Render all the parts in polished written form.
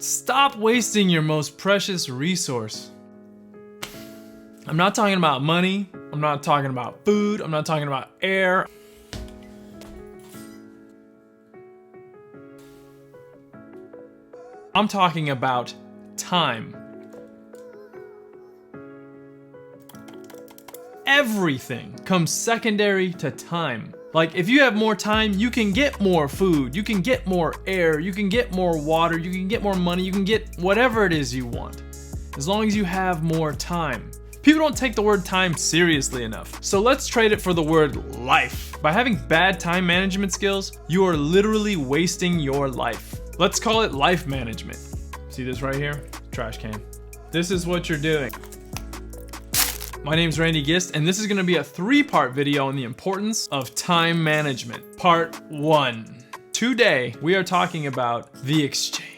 Stop wasting your most precious resource. I'm not talking about money. I'm not talking about food. I'm not talking about air. I'm talking about time. Everything comes secondary to time. Like, if you have more time, you can get more food, you can get more air, you can get more water, you can get more money, you can get whatever it is you want, as long as you have more time. People don't take the word time seriously enough. So let's trade it for the word life. By having bad time management skills, you are literally wasting your life. Let's call it life management. See this right here? Trash can. This is what you're doing. My name's Randy Gist, and this is gonna be a 3-part video on the importance of time management. Part 1. Today, we are talking about the exchange.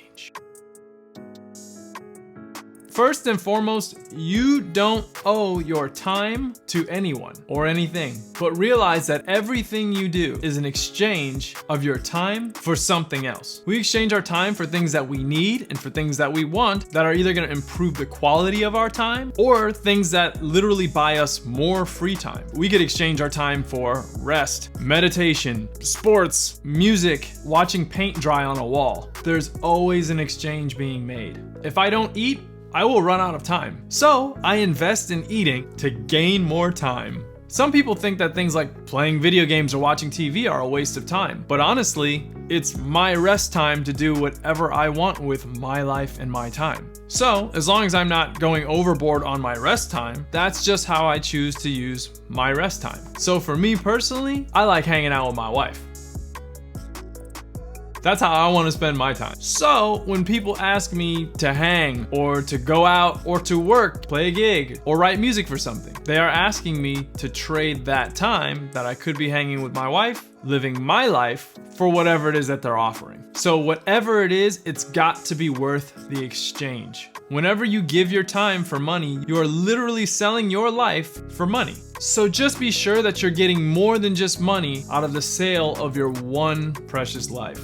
First and foremost, you don't owe your time to anyone or anything, but realize that everything you do is an exchange of your time for something else. We exchange our time for things that we need and for things that we want that are either gonna improve the quality of our time or things that literally buy us more free time. We could exchange our time for rest, meditation, sports, music, watching paint dry on a wall. There's always an exchange being made. If I don't eat, I will run out of time. So I invest in eating to gain more time. Some people think that things like playing video games or watching TV are a waste of time, but honestly, it's my rest time to do whatever I want with my life and my time. So as long as I'm not going overboard on my rest time, that's just how I choose to use my rest time. So for me personally, I like hanging out with my wife. That's how I want to spend my time. So when people ask me to hang or to go out or to work, play a gig or write music for something, they are asking me to trade that time that I could be hanging with my wife, living my life, for whatever it is that they're offering. So whatever it is, it's got to be worth the exchange. Whenever you give your time for money, you are literally selling your life for money. So just be sure that you're getting more than just money out of the sale of your one precious life.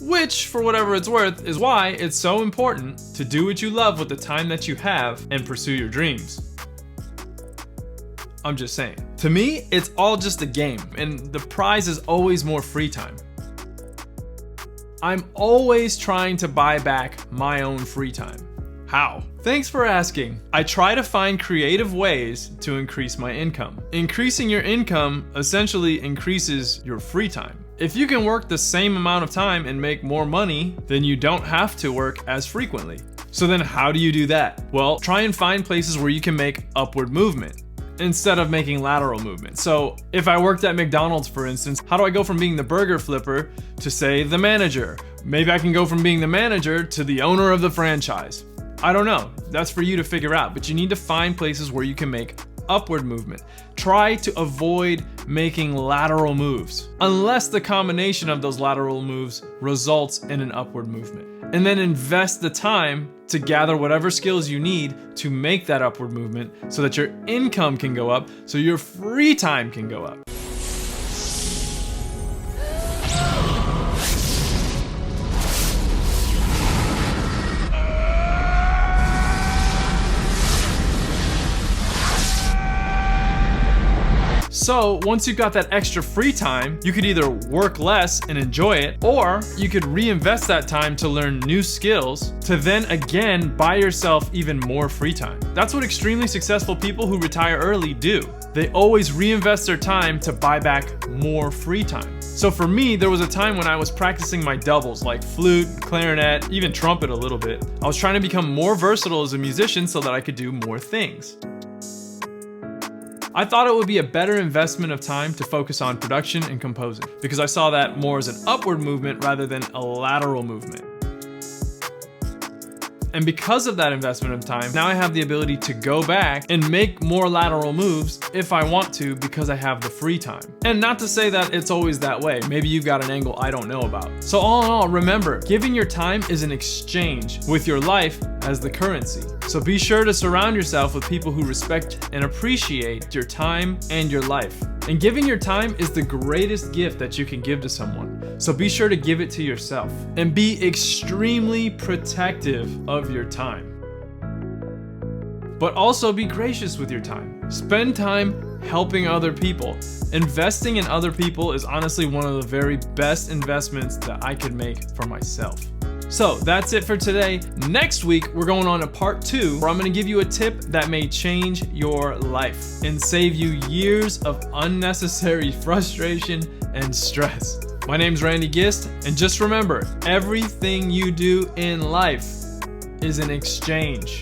Which, for whatever it's worth, is why it's so important to do what you love with the time that you have and pursue your dreams. I'm just saying. To me, it's all just a game, and the prize is always more free time. I'm always trying to buy back my own free time. How? Thanks for asking. I try to find creative ways to increase my income. Increasing your income essentially increases your free time. If you can work the same amount of time and make more money, then you don't have to work as frequently. So then how do you do that? Well, try and find places where you can make upward movement instead of making lateral movement. So if I worked at McDonald's, for instance, how do I go from being the burger flipper to, say, the manager? Maybe I can go from being the manager to the owner of the franchise. I don't know. That's for you to figure out, but you need to find places where you can make upward movement. Try to avoid making lateral moves, unless the combination of those lateral moves results in an upward movement. And then invest the time to gather whatever skills you need to make that upward movement so that your income can go up, so your free time can go up. So once you've got that extra free time, you could either work less and enjoy it, or you could reinvest that time to learn new skills to then again buy yourself even more free time. That's what extremely successful people who retire early do. They always reinvest their time to buy back more free time. So for me, there was a time when I was practicing my doubles like flute, clarinet, even trumpet a little bit. I was trying to become more versatile as a musician so that I could do more things. I thought it would be a better investment of time to focus on production and composing because I saw that more as an upward movement rather than a lateral movement. And because of that investment of time, now I have the ability to go back and make more lateral moves if I want to because I have the free time. And not to say that it's always that way. Maybe you've got an angle I don't know about. So all in all, remember, giving your time is an exchange with your life as the currency. So be sure to surround yourself with people who respect and appreciate your time and your life. And giving your time is the greatest gift that you can give to someone. So be sure to give it to yourself and be extremely protective of your time. But also be gracious with your time. Spend time helping other people. Investing in other people is honestly one of the very best investments that I could make for myself. So that's it for today. Next week, we're going on to part 2, where I'm gonna give you a tip that may change your life and save you years of unnecessary frustration and stress. My name's Randy Gist, and just remember, everything you do in life is an exchange.